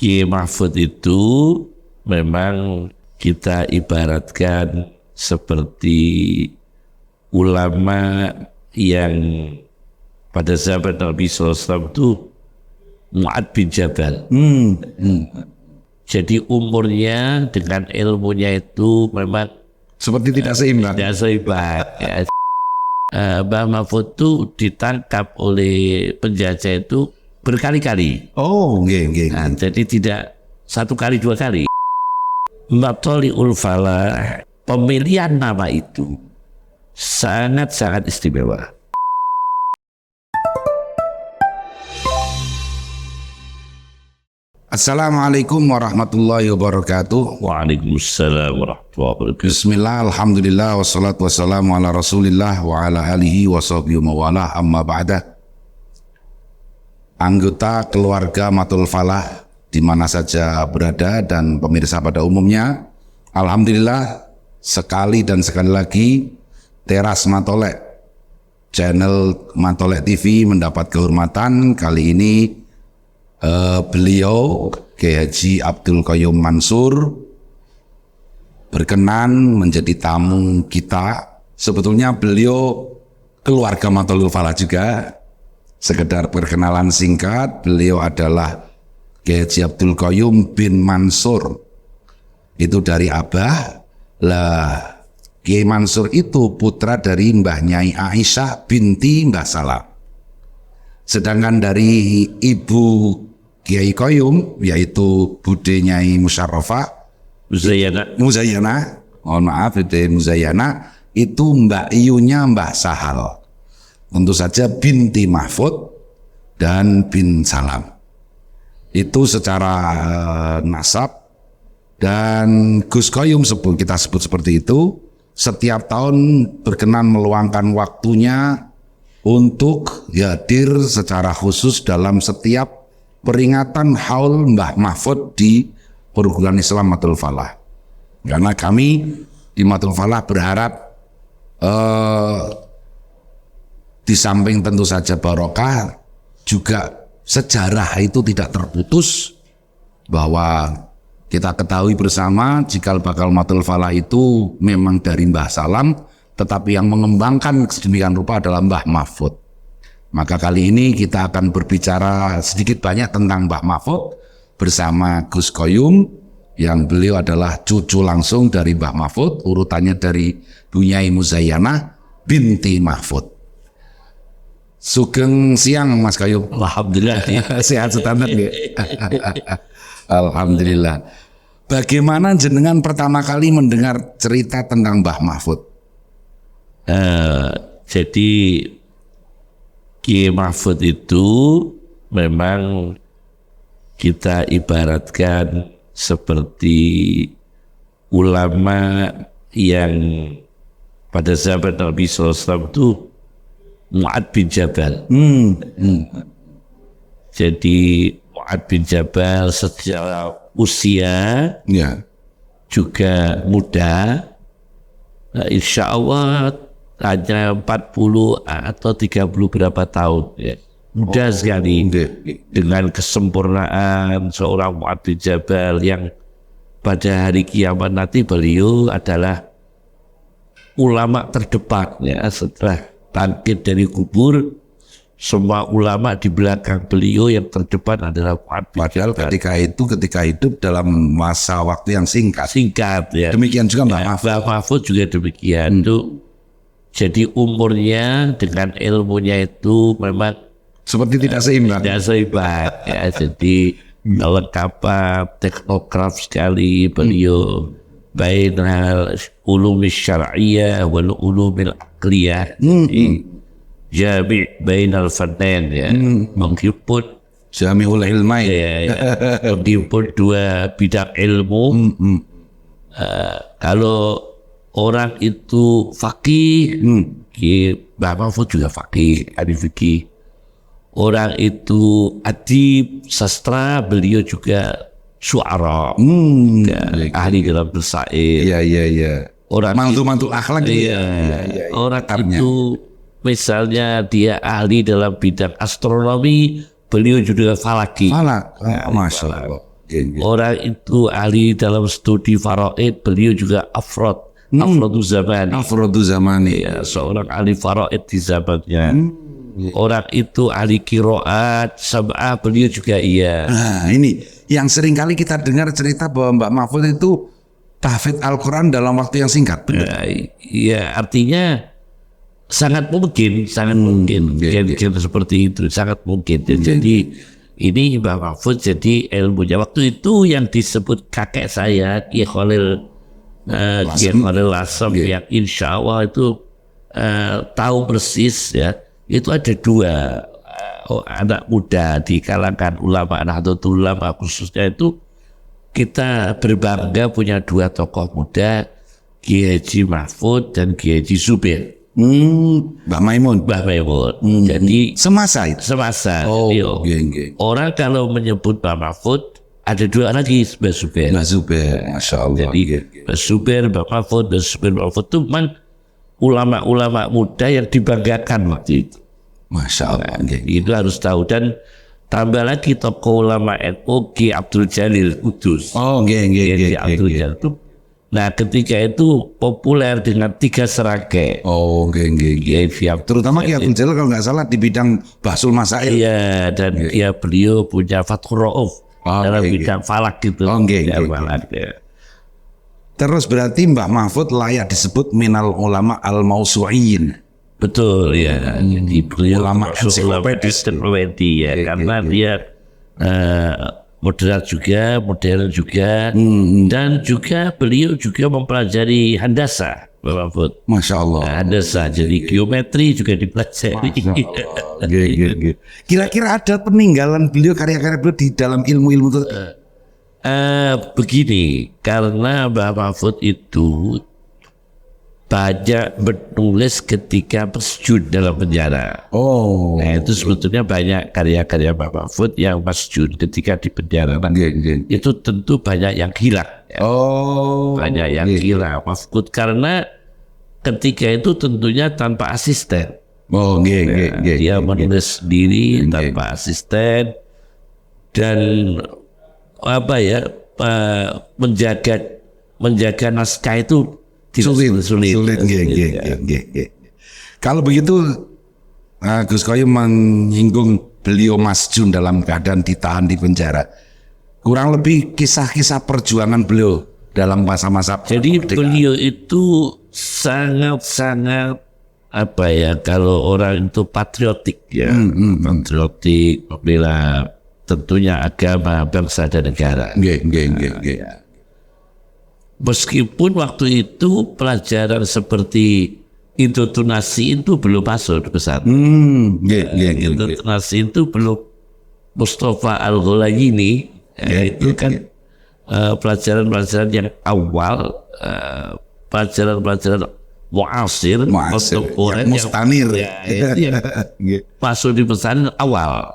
Kiai Mahfud itu memang kita ibaratkan seperti ulama yang pada zaman Nabi SAW itu Mu'ad bin Jabal. Jadi umurnya dengan ilmunya itu memang seperti tidak seimbang. Tidak seimbang. Ya. Mbah Mahfud itu ditangkap oleh penjajah itu berkali-kali. Oh, nggih. Nah, jadi tidak satu kali dua kali. Matholiul Falah, pemilihan nama itu sangat-sangat istimewa. Assalamualaikum warahmatullahi wabarakatuh. Waalaikumsalam warahmatullahi wabarakatuh. Bismillah, alhamdulillah, wassalatu wassalamu ala rasulillah wa ala alihi wa sahbihi mawalah, amma ba'da. Anggota keluarga Mathul Falah di mana saja berada dan pemirsa pada umumnya, alhamdulillah sekali lagi Teras Matolek, channel Matolek TV mendapat kehormatan. Kali ini beliau Kiai Haji Abdul Qayyum Mansur berkenan menjadi tamu kita. Sebetulnya beliau keluarga Mathul Falah juga. Sekedar perkenalan singkat, beliau adalah Kiai Haji Abdul Qayyum bin Mansur. Itu dari Abah. Lah, Kiai Mansur itu putra dari Mbah Nyai Aisyah binti Mbah Salam. Sedangkan dari ibu Kiai Qayyum, yaitu Bude Nyai Musyarrafah Muzayyana, mohon maaf itu Muzayyana, itu Mbak Iyunya Mbah Sahal. Tentu saja binti Mahfud dan bin Salam. Itu secara nasab. Dan Gus Qayyum kita sebut seperti itu, setiap tahun berkenan meluangkan waktunya untuk hadir secara khusus dalam setiap peringatan haul Mbah Mahfud di Perguruan Islam Mathul Falah. Karena kami di Mathul Falah berharap di samping tentu saja barokah, juga sejarah itu tidak terputus, bahwa kita ketahui bersama jika bakal Mathul Falah itu memang dari Mbah Salam, tetapi yang mengembangkan sedemikian rupa adalah Mbah Mahfud. Maka kali ini kita akan berbicara sedikit banyak tentang Mbah Mahfud bersama Gus Qayyum, yang beliau adalah cucu langsung dari Mbah Mahfud, urutannya dari Bu Nyai Muzayyana binti Mahfud. Sugeng siang Mas Qayyum. Alhamdulillah. Sehat standar ya. Alhamdulillah. Bagaimana jenengan pertama kali mendengar cerita tentang Mbah Mahfud? Jadi Kiai Mahfud itu memang kita ibaratkan seperti ulama yang pada zaman Nabi SAW itu Mu'ad bin Jabal. Jadi Mu'ad bin Jabal secara usia juga muda. Nah, insya Allah hanya 40 atau 30 berapa tahun ya. Muda sekali. Dengan kesempurnaan seorang Mu'ad bin Jabal yang pada hari kiamat nanti beliau adalah ulama terdepan ya. Setelah bangkit dari kubur, semua ulama di belakang beliau yang terdepan adalah Mu'ad bin Padahal Jabal. ketika hidup dalam masa waktu yang singkat ya. Demikian juga Mbah Mahfud. Mbah Mahfud juga demikian. Jadi umurnya dengan ilmunya itu memang seperti tidak seimbang. Tidak seimbang ya. Jadi lengkap, teknokrat sekali beliau. Bainal ulumi syar'iyyah wal ulumil aqliyah. Jami' bainal fannain ya. Meskipun Jami'ul ilmai. Meskipun dua bidang ilmu. Kalau orang itu faqih, Mbah Mahfud juga faqih, ahli fikih. Orang itu adib, sastra, beliau juga syu'ara, ahli dalam bersair. Iya. Orang mantul akhlak. Orang itu misalnya dia ahli dalam bidang astronomi, beliau juga falaki. Falak, masya Allah. Orang itu ahli dalam studi faraid, beliau juga Afroduz Zamani. Ya, seorang ahli faraid di zamannya. Orang itu ahli qiraat sab'ah, beliau juga iya. Nah, ini yang sering kali kita dengar cerita bahwa Mbak Mahfud itu tahfidz Al-Quran dalam waktu yang singkat. Iya, artinya sangat mungkin seperti itu, sangat mungkin. Jadi ini Mbak Mahfud jadi ilmunya waktu itu yang disebut kakek saya Kiai Khalil Lasem yang insya Allah itu tahu persis ya, itu ada dua anak muda di kalangan ulama Nahdlatul Ulama, khususnya itu kita berbangga punya dua tokoh muda, Kiai Haji Mahfud dan Kiai Haji Zubir. Mbah Maimun. Jadi semasa itu. Orang kalau menyebut Mbah Mahfud ada dua lagi, Mbah Zubir. Masya Allah. Jadi Mbah Zubir, Mbah Mahfud, Mbah Zubir, Mbah Mahfud itu memang ulama-ulama muda yang dibanggakan waktu itu. Masya Allah. Itu harus tahu. Dan tambah lagi tokoh ulama NU Ki Abdul Jalil Kudus. Ki Abdul Jalil itu. Nah ketika itu populer dengan 3 serangkai. Terutama Ki Abdul Jalil kalau nggak salah di bidang Bahsul Masail. Iya, dan beliau punya Fathur Rauf dalam bidang falak gitu. Terus berarti Mbah Mahfud layak disebut minal ulama al-mausu'in. Betul ya. Jadi beliau ulama ensiklopedis ya, karena dia moderat juga, modern juga, dan juga beliau juga mempelajari handasa, Mbah Mahfud. Masya Allah. Handasa, jadi geometri juga dipelajari. Kira-kira ada peninggalan beliau, karya-karya beliau di dalam ilmu-ilmu itu? Begini, karena Mbah Mahfud itu banyak menulis ketika masjud dalam penjara. Nah itu sebetulnya banyak karya-karya Mbah Mahfud yang masjud ketika di penjara. Itu tentu banyak yang hilang. Banyak yang hilang Mahfud karena ketika itu tentunya tanpa asisten. Dia menulis sendiri tanpa asisten dan menjaga naskah itu sulit. Kalau begitu Gus Koyum menyinggung beliau masjun dalam keadaan ditahan di penjara. Kurang lebih kisah-kisah perjuangan beliau dalam masa-masa. Jadi beliau itu sangat kalau orang itu patriotik ya. Patriotik, membela tentunya agama, bangsa dan negara. Meskipun waktu itu pelajaran seperti intonasi itu belum masuk ke sana. Intonasi itu belum. Mustafa Al-Ghulayini itu kan pelajaran-pelajaran yang awal, pelajaran-pelajaran muasir, yang mustanir. Yang masuk di pesantren awal.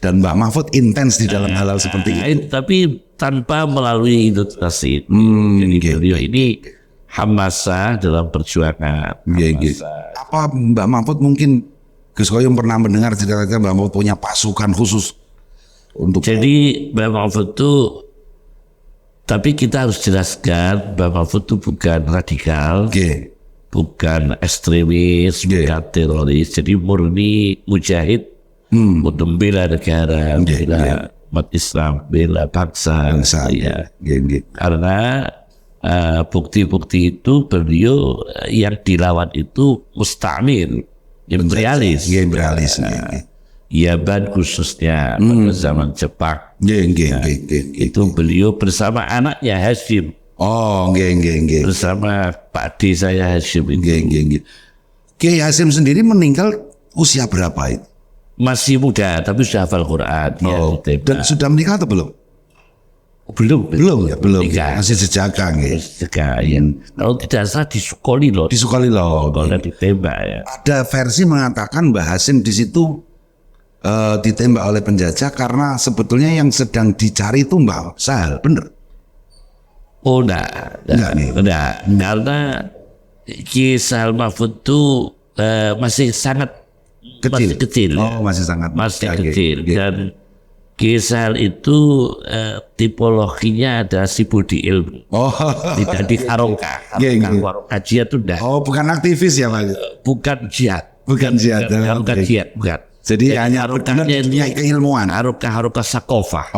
Dan Mbak Mahfud intens di dalam hal seperti itu. Tapi tanpa melalui intonasi. Jadi beliau ini hamasah dalam perjuangan. Apa Mbak Mahfud mungkin Gus Koyum pernah mendengar cerita-cerita Mbak Mahfud punya pasukan khusus untuk. Jadi Mbak Mahfud itu, tapi kita harus jelaskan Mbak Mahfud itu bukan radikal, bukan ekstremis, bukan teroris. Jadi murni mujahid. Untuk membela negara, membela umat Islam, bela bangsa. Karena bukti-bukti itu beliau yang dilawan itu mustamir, imperialis. Yaban khususnya pada zaman Jepang. Itu beliau bersama anaknya Hashim. Bersama Pak D saya Hashim itu. Kiai Hashim sendiri meninggal usia berapa itu? Masih muda, tapi sudah hafal Quran. Dan sudah menikah atau belum? Belum. Masih sejagang ya. Kalau tidak salah disukoli loh. Kalau ditembak ya. Ada versi mengatakan Mbah Hashim di situ ditembak oleh penjajah karena sebetulnya yang sedang dicari itu Mbah Sahal, bener? Enggak. Karena Ki Sahal Mahfud itu masih sangat kecil. Masih sangat kecil. Dan Kiai Sahal itu tipologinya ada si budi ilmu. Tidak di harokah. Kajian itu enggak. Bukan aktivis ya Pak? Bukan jihad. Bukan jihad. Bukan jihad, bukan. Jadi hanya harokahnya dunia keilmuan. Harokah sakofah.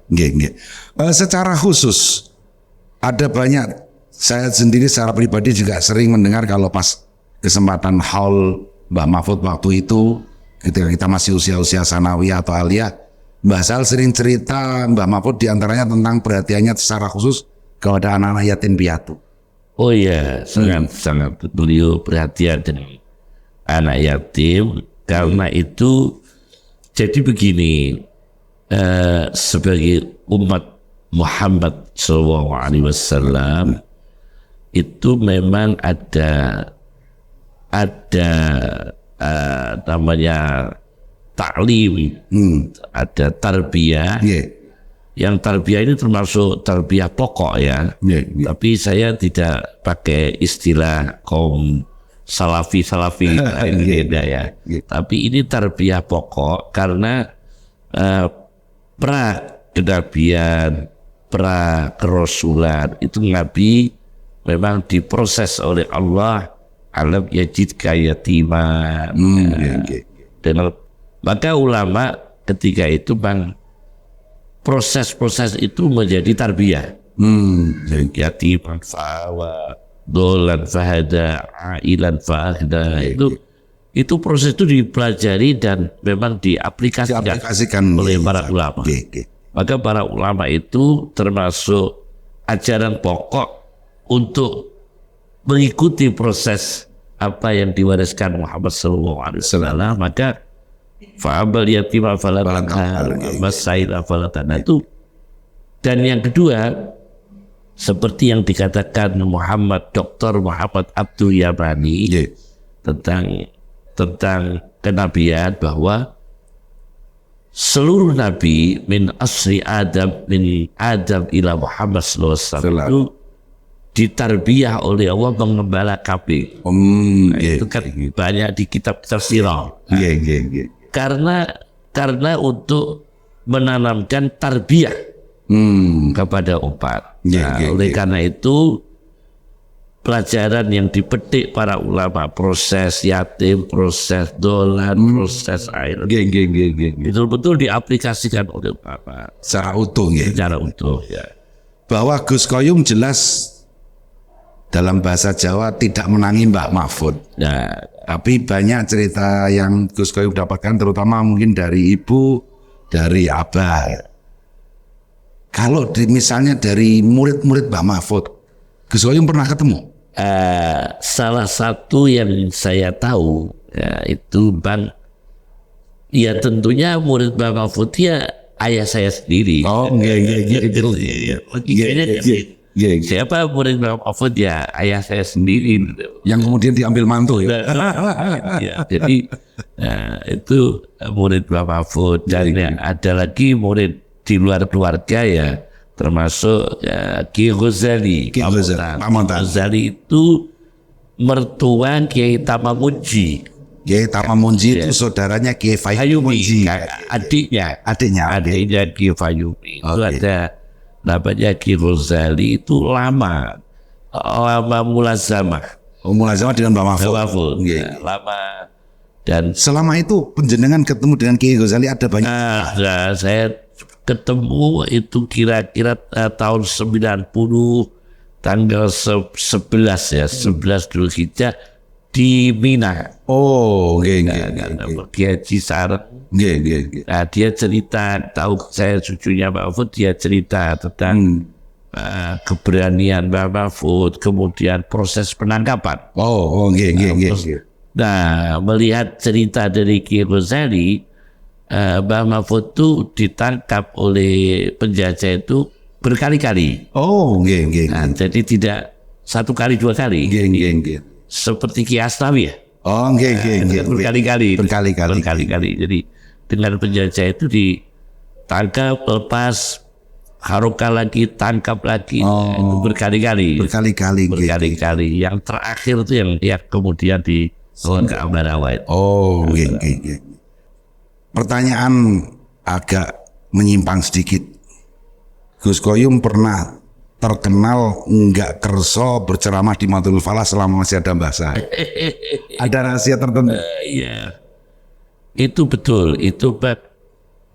Nggih. Secara khusus ada banyak, saya sendiri secara pribadi juga sering mendengar kalau pas kesempatan haul Mbah Mahfud waktu itu ketika kita masih usia-usia sanawiyah atau aliyah, Mbah Sahal sering cerita Mbah Mahfud diantaranya tentang perhatiannya secara khusus kepada anak-anak yatim piatu. Oh iya, sangat beliau perhatian dengan anak yatim. Karena itu jadi begini, sebagai umat Muhammad SAW itu memang ada namanya ta'lim, ada tarbiyah. Yang tarbiyah ini termasuk tarbiyah pokok ya. Tapi saya tidak pakai istilah kaum salafi beda ya. Tapi ini tarbiyah pokok karena pra kenabian, pra kerasulan itu Nabi memang diproses oleh Allah, alam yajidka yatiman. Dan maka ulama ketika itu bang proses-proses itu menjadi tarbiyah. Yatiman fa'awa, dolan fahada, ailan fahda. Itu proses itu dipelajari dan memang diaplikasikan oleh para ulama. Maka para ulama itu termasuk ajaran pokok untuk mengikuti proses apa yang diwariskan Muhammad SAW. Maka fa'abal yatima falatanhar, masaila falatan. Itu. Dan yang kedua, seperti yang dikatakan Dr. Muhammad Abdul Yamani tentang kenabian, bahwa seluruh nabi min asri Adam ila Muhammad SAW itu ditarbiyah oleh Allah mengembala kambing. Itu kan banyak di kitab-kitab sirah. Karena untuk menanamkan tarbiyah kepada umat. Oleh karena itu pelajaran yang dipetik para ulama, proses yatim, proses dolan, proses air, betul-betul diaplikasikan oleh ulama secara utuh. Secara utuh ya. Bahwa Gus Koyum jelas dalam bahasa Jawa tidak menangi Mbah Mahfud. Tapi banyak cerita yang Gus Koyum dapatkan, terutama mungkin dari ibu, dari abah. Kalau misalnya dari murid-murid Mbah Mahfud, Gus Koyum pernah ketemu? Salah satu yang saya tahu ya, itu bang, ya tentunya murid Mbah Mahfud ya ayah saya sendiri. Siapa murid Mbah Mahfud ya ayah saya sendiri. Yang kemudian diambil mantu ya. Jadi itu murid Mbah Mahfud. Dan ada lagi murid di luar keluarga ya, termasuk Kiai Ghazali. Ghazali itu mertua Kiai Tamamunji. Kiai Tamamunji itu saudaranya Kiai Fayumi. Adiknya Kiai Fayumi. Itu ada namanya Kiai Ghazali, itu lama mulazamah. Mulazamah dengan Mbah Mahfud. Lama. Dan selama itu penjenengan ketemu dengan Kiai Ghazali ada banyak? Saya ketemu itu kira-kira tahun 90 tanggal 11 ya, 11 Dzulhijjah di Mina. Kiai Haji Sareng. Dia cerita, tahu saya cucunya Mbah Mahfud, dia cerita tentang keberanian Mbah Mahfud, kemudian proses penangkapan. Nah, melihat cerita dari Kiai Ghazali, Mbah Mahfud itu ditangkap oleh penjajah itu berkali-kali. Jadi tidak satu kali, dua kali. Seperti Ki Aslawi ya. Berkali-kali. Jadi dengan penjajah itu ditangkap, lepas, harokah lagi, tangkap lagi, berkali-kali. Yang terakhir itu yang kemudian di ke Ambarawa. pertanyaan agak menyimpang sedikit. Gus Koyum pernah terkenal nggak kerso berceramah di Matul Falah selama masih ada Mbah Sah. Ada rahasia tertentu? Iya, itu betul. Itu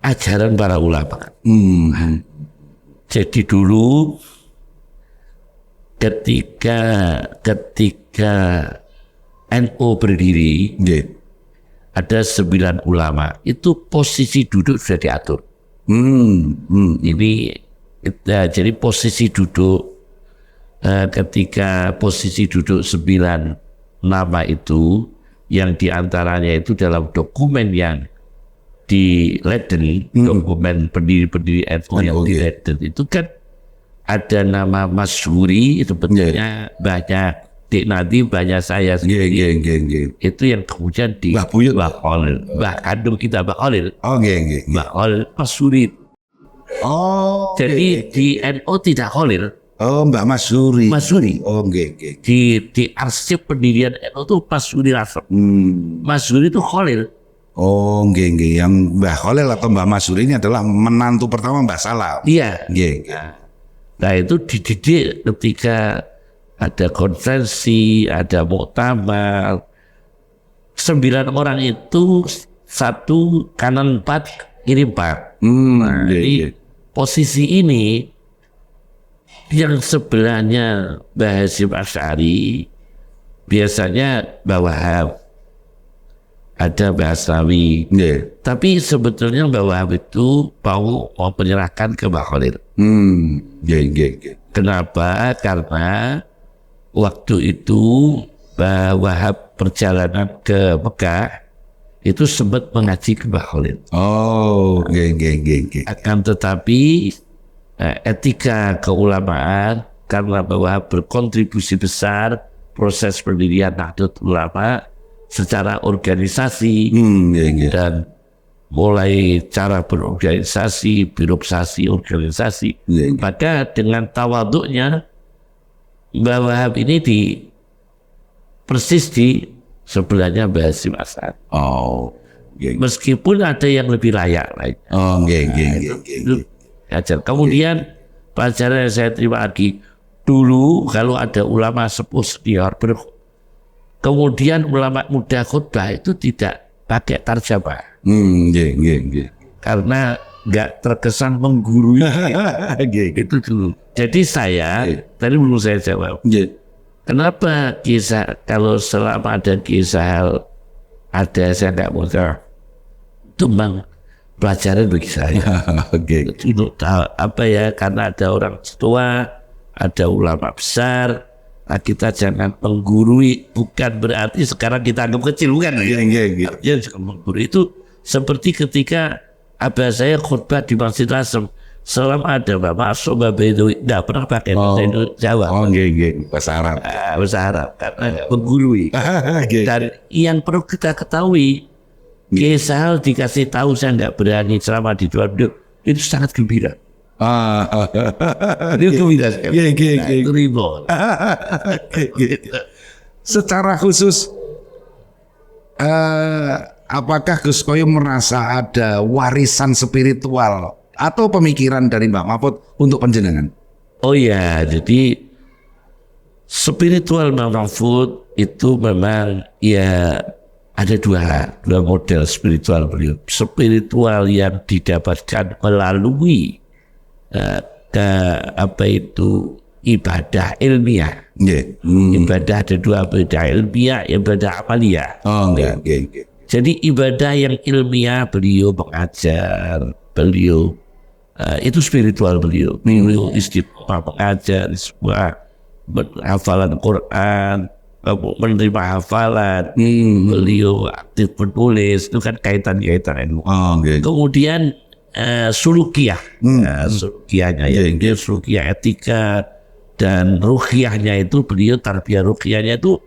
ajaran para ulama. Jadi dulu ketika NU berdiri, ada 9 ulama. Itu posisi duduk sudah diatur. Jadi posisi duduk ketika posisi duduk 9 nama itu, yang diantaranya itu dalam dokumen yang di Leiden, dokumen pendiri-pendiri NU yang di Leiden itu kan ada nama Mas Huri, itu bentuknya banyak Dik Nadi, banyak saya sendiri. Itu yang kemudian di Mbah Khalil, Mbah kandung kita Mbah Khalil. Mbah Khalil Mas Huri. Jadi di NU tidak Khalil. Mbak Mas Huri. Di arsip pendirian NU itu Mas Huri langsung. Mas Huri itu Khalil. Yang Mbah Khalil atau Mbah Mas Huri ini adalah menantu pertama Mbah Salam. Iya. Nah itu dididik ketika ada konferensi, ada muktamar. 9 orang itu 1 kanan 4 kiri 4. Jadi posisi ini yang sebelahnya Mbah Hasyim Asy'ari biasanya Mbah Wahab, ada Mbah Asnawi. Tapi sebetulnya Mbah Wahab itu mau menyerahkan ke Mbah Khalil. Kenapa? Karena waktu itu Mbah Wahab perjalanan ke Mekah itu sempat mengaji ke Mbah Khalil. Akan tetapi etika keulamaan, karena Mbah Wahab berkontribusi besar proses pendirian Nahdlatul Ulama secara organisasi dan mulai cara berorganisasi, birokrasi organisasi. Maka dengan tawaduknya Mbah Wahab ini persis di sebelahnya Mbah Hasyim Asy'ari. Meskipun ada yang lebih layak lainnya. Kemudian pelajaran yang saya terima lagi, dulu kalau ada ulama sepuh senior, kemudian ulama muda khutbah itu tidak pakai tarjamah. Karena nggak terkesan menggurui. Itu dulu. Jadi saya tadi belum saya jawab. Kenapa kisah kalau selama ada kisah ada saya nggak mau jawab. Itu memang pelajaran bagi saya. Untuk apa ya? Karena ada orang tua, ada ulama besar. Nah, kita jangan menggurui, bukan berarti sekarang kita anggap kecil, bukan? Ya, menggurui itu seperti ketika abah saya khutbah di Masjid Asem, selama ada Bapak Masuk, Bapak itu tidak pernah pakai bahasa Jawa. Bahasa Arab. Bahasa Arab, karena menggurui. Dan yang perlu kita ketahui, Kisah dikasih tahu saya nggak berani ceramah di luar itu sangat gembira. Itu gembira sekali. Itu ribut. Secara khusus, apakah Gus Koyum merasa ada warisan spiritual atau pemikiran dari Mbak Mahfud untuk panjenengan? Oh ya, jadi spiritual Mbak Mahfud itu memang ya ada dua model spiritual beliau. Spiritual yang didapatkan melalui ibadah ilmiah. Ibadah ada 2, ibadah ilmiah, ibadah amaliyah. Jadi ibadah yang ilmiah beliau mengajar, beliau itu spiritual beliau. Beliau istiqomah mengajar sebuah hafalan Quran, menerima hafalan, beliau aktif menulis, itu kan kaitan-kaitan ilmu. Kemudian sulukiyah, sulukiyahnya ya, sulukiyah etika dan ruqyahnya itu beliau tarbiyah ruqyahnya itu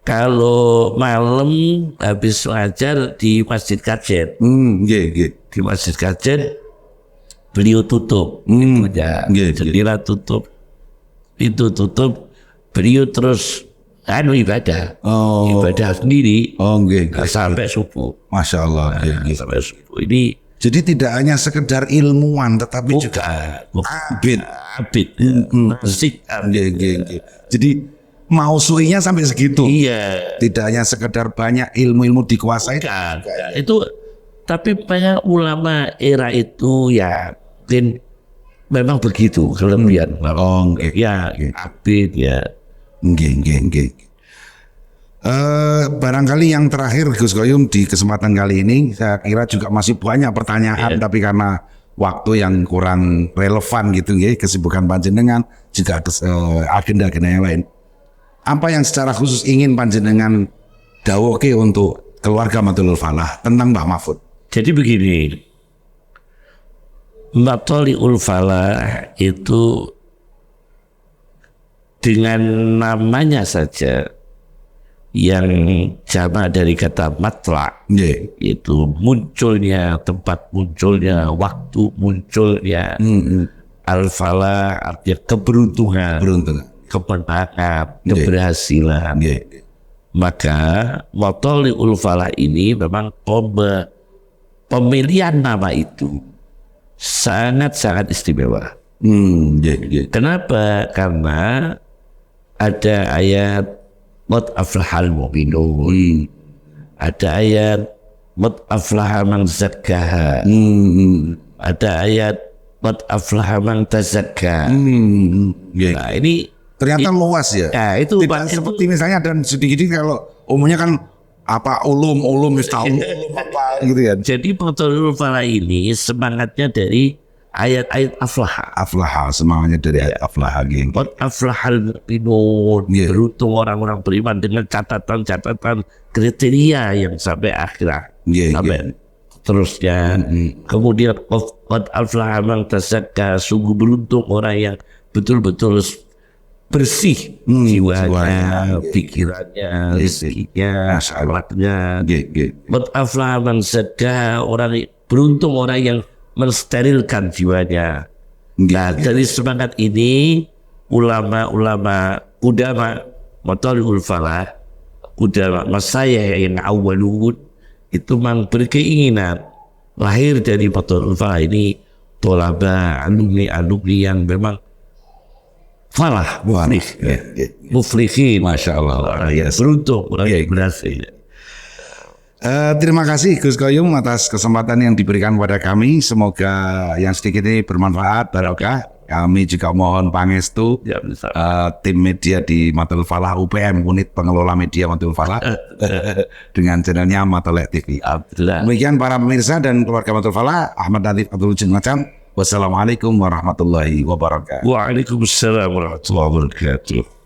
kalau malam habis ngajar di Masjid Kajen, di Masjid Kajen beliau tutup, jendela tutup, pintu tutup, beliau terus ibadah. Ibadah sendiri. Sampai subuh. Masya Allah. Sampai subuh. Ini jadi tidak hanya sekedar ilmuwan, tetapi juga abid. Jadi mau suinya sampai segitu. Iya. Tidak hanya sekedar banyak ilmu-ilmu dikuasai. Itu, tapi banyak ulama era itu ya mungkin memang begitu kelebihan. Abid ya. Barangkali yang terakhir Gus Koyum di kesempatan kali ini, saya kira juga masih banyak pertanyaan, tapi karena waktu yang kurang relevan gitu ya, kesibukan panjenengan juga ada agenda-agenda yang lain. Apa yang secara khusus ingin panjenengan dawuhke untuk keluarga Matlabul Falah tentang Mbah Mahfud? Jadi begini, Matlabul Falah itu dengan namanya saja yang jamak dari kata matla, itu munculnya tempat, munculnya waktu, munculnya al-falah artinya keberuntungan, kemenangan, keberhasilan. Maka Matlabul Falah ini memang pemilihan nama itu sangat-sangat istimewa. Kenapa? Karena ada ayat Qad aflahal mu'minun. Ada ayat Qad aflaha man zakkaha. Ada ayat Qad aflaha man tazakka. Nah, ini ternyata luas ya. Itu tidak seperti misalnya dan sedikit kalau umumnya kan apa ulum tahu apa gitu ya. Jadi Matlabul Falah ini semangatnya dari ayat-ayat aflaha, semangatnya dari ayat aflaha. Qad aflahal mu'minun, beruntung orang-orang beriman dengan catatan-catatan kriteria yang sampai akhirat, sampai terusnya. Kemudian qad aflaha man tazakka, sungguh beruntung orang yang betul-betul bersih jiwanya, pikirannya, rezekinya, akhlaknya. Qad aflaha man zakka, beruntung orang yang mensterilkan jiwanya. Nah, dari semangat ini ulama Matlabul Falah, masayikh yang awalun itu memang berkeinginan lahir dari Matlabul Falah ini tolaba alumni yang memang falah, muflihin, Masya Allah, beruntung, orang yang berhasil. Terima kasih Gus Koyum atas kesempatan yang diberikan kepada kami. Semoga yang sedikit ini bermanfaat, barokah. Kami juga mohon pangestu tim media di Matlabul Falah UPM, unit pengelola media Matlabul Falah dengan channelnya Matlabul TV. Demikian para pemirsa dan keluarga Matlabul Falah, Ahmad Latif Abdul Macam. Wassalamualaikum warahmatullahi wabarakatuh. Waalaikumsalam warahmatullahi wabarakatuh.